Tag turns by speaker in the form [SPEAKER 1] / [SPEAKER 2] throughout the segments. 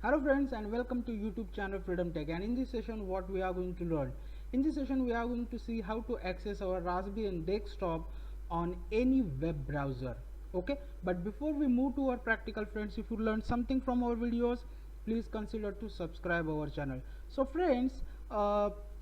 [SPEAKER 1] Hello friends and welcome to YouTube channel Freedom Tech, and in this session what we are going to learn. In this session we are going to see how to access our Raspberry and desktop on any web browser. Okay, but before we move to our practical, friends, if you learned something from our videos, please consider to subscribe our channel. So friends,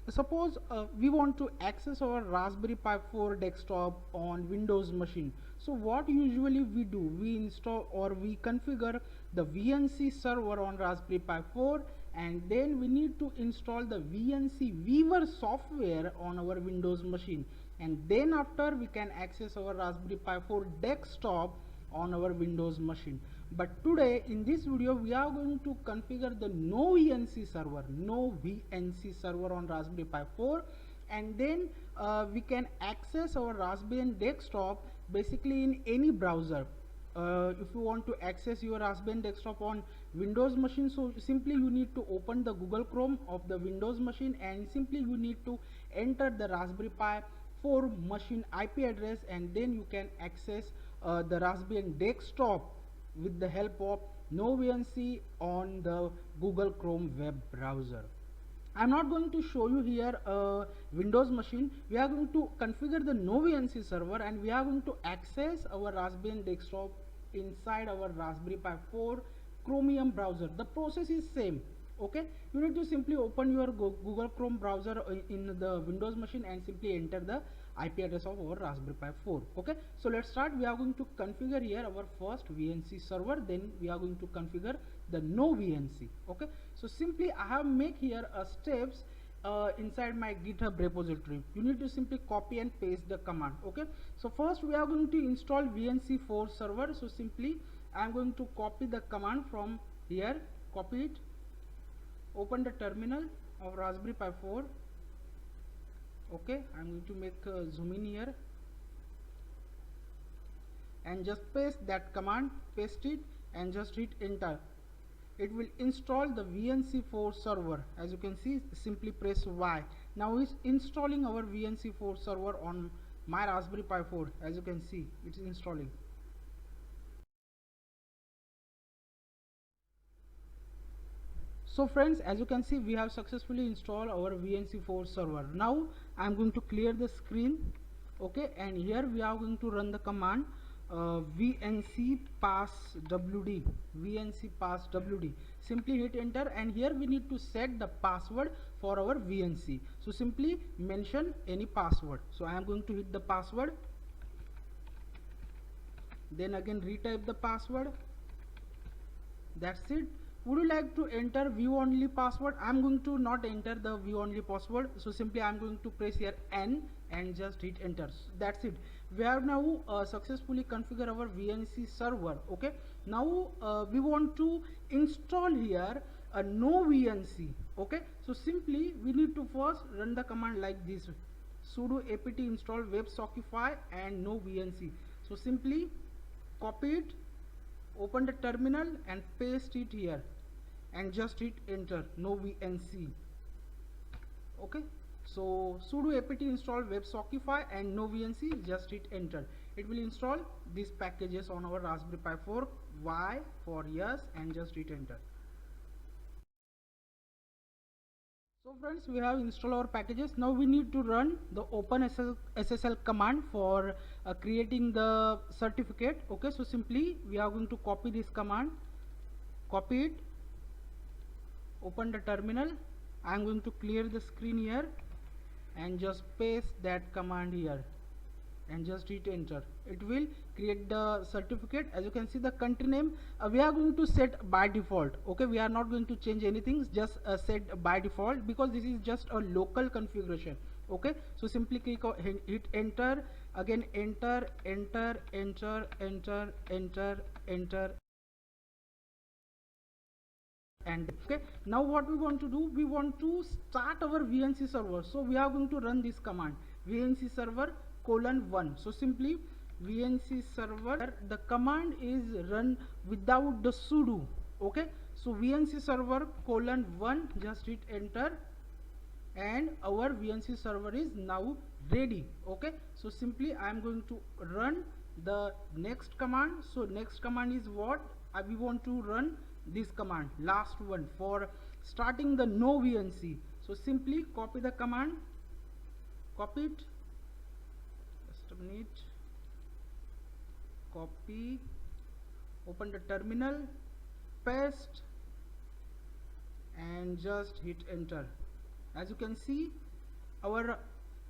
[SPEAKER 1] suppose we want to access our Raspberry Pi 4 desktop on Windows machine. So what usually we do, we install or we configure the VNC server on Raspberry Pi 4, and then we need to install the VNC Weaver software on our Windows machine, and then after we can access our Raspberry Pi 4 desktop on our Windows machine. But today in this video we are going to configure the no VNC server on Raspberry Pi 4, and then we can access our Raspberry desktop basically in any browser. If you want to access your Raspberry desktop on Windows machine, so simply you need to open the Google Chrome of the Windows machine, and simply you need to enter the Raspberry Pi 4 machine IP address, and then you can access the Raspberry desktop with the help of no VNC on the Google Chrome web browser. I'm not going to show you here a Windows machine. We are going to configure the no VNC server, and we are going to access our Raspberry desktop inside our Raspberry Pi 4 Chromium browser. The process is same. Okay, you need to simply open your Google Chrome browser in the Windows machine and simply enter the IP address of our Raspberry Pi 4. Okay, so let's start. We are going to configure here our first VNC server, then we are going to configure the no VNC. Okay, so simply I have make here a steps inside my GitHub repository. You need to simply copy and paste the command. Okay, so first we are going to install VNC4 server. So simply I am going to copy the command from here, copy it, open the terminal of Raspberry Pi 4. Okay, I'm going to make a zoom in here and just paste that command, paste it and just hit enter. It will install the VNC4 server. As you can see, simply press Y. Now it's installing our VNC4 server on my Raspberry Pi 4. As you can see, it's installing. So friends, as you can see, we have successfully installed our VNC4 server. Now I am going to clear the screen. Okay, and here we are going to run the command vnc pass wd. Simply hit enter, and here we need to set the password for our VNC. So simply mention any password. So I am going to hit the password, then again retype the password. That's it. Would you like to enter view only password? I'm going to not enter the view only password, so simply I'm going to press here N and just hit enter. That's it. We have now successfully configured our VNC server. Okay, now we want to install here a no VNC. Okay, so simply we need to first run the command like this: sudo apt install WebSockify and no VNC. So simply copy it, open the terminal and paste it here and just hit enter, no VNC. Okay, so sudo apt install WebSockify and no VNC, just hit enter. It will install these packages on our Raspberry Pi 4. Y for yes, and just hit enter. So friends, we have installed our packages. Now we need to run the OpenSSL command for creating the certificate. Okay, so simply we are going to copy this command, copy it, open the terminal. I am going to clear the screen here and just paste that command here and just hit enter. It will create the certificate. As you can see, the country name we are going to set by default. Okay, we are not going to change anything, just set by default, because this is just a local configuration. Okay, so simply click on hit enter, again enter, enter, enter, enter, enter, enter, and okay, now what we want to do, we want to start our VNC server. So we are going to run this command VNC server :1. So simply VNC server, the command is run without the sudo. Okay, so VNC server :1, just hit enter, and our VNC server is now ready. Okay, so simply I am going to run the next command. So next command is what we want to run this command, last one, for starting the no VNC. So simply copy the command, copy it, just a minute, copy, open the terminal, paste, and just hit enter. As you can see, our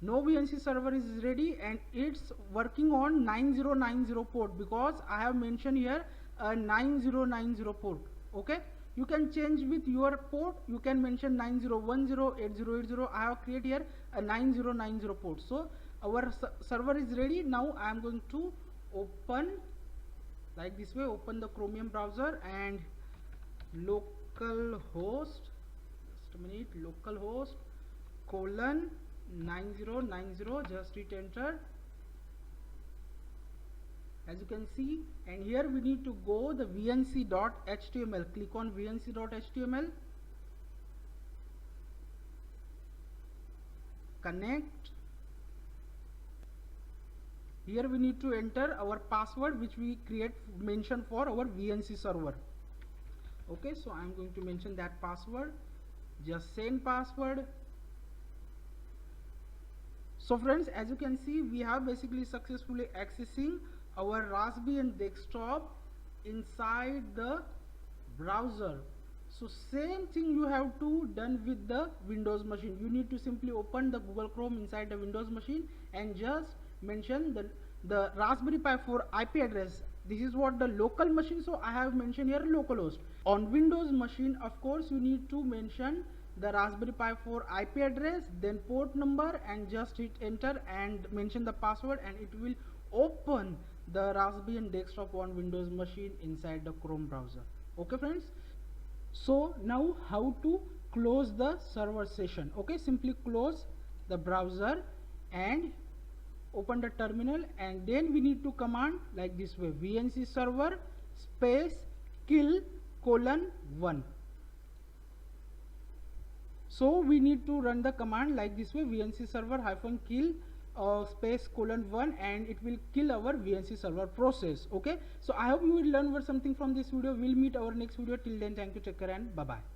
[SPEAKER 1] no VNC server is ready and it's working on 9090 port, because I have mentioned here a 9090 port. Okay, you can change with your port, you can mention 9010, 8080. I have created here a 9090 port. So our server is ready. Now I am going to open like this way, open the Chromium browser and localhost, just a minute, localhost colon 9090, just hit enter. As you can see, and here we need to go the vnc.html, click on vnc.html, connect. Here we need to enter our password which we mention for our VNC server. Okay, so I am going to mention that password, just send password. So friends, as you can see, we have basically successfully accessing our Raspbian desktop inside the browser. So same thing you have to done with the Windows machine. You need to simply open the Google Chrome inside the Windows machine and just mention the Raspberry Pi 4 IP address. This is what the local machine, so I have mentioned here localhost. On Windows machine, of course, you need to mention the Raspberry Pi 4 IP address, then port number, and just hit enter and mention the password, and it will open the Raspbian desktop on Windows machine inside the Chrome browser. Okay friends, so now how to close the server session? Okay, simply close the browser and open the terminal, and then we need to command like this way, vnc server space kill :1. So we need to run the command like this way, vnc server -kill space :1, and it will kill our VNC server process. Okay, so I hope you will learn something from this video. We'll meet our next video. Till then, thank you, take care, and bye bye.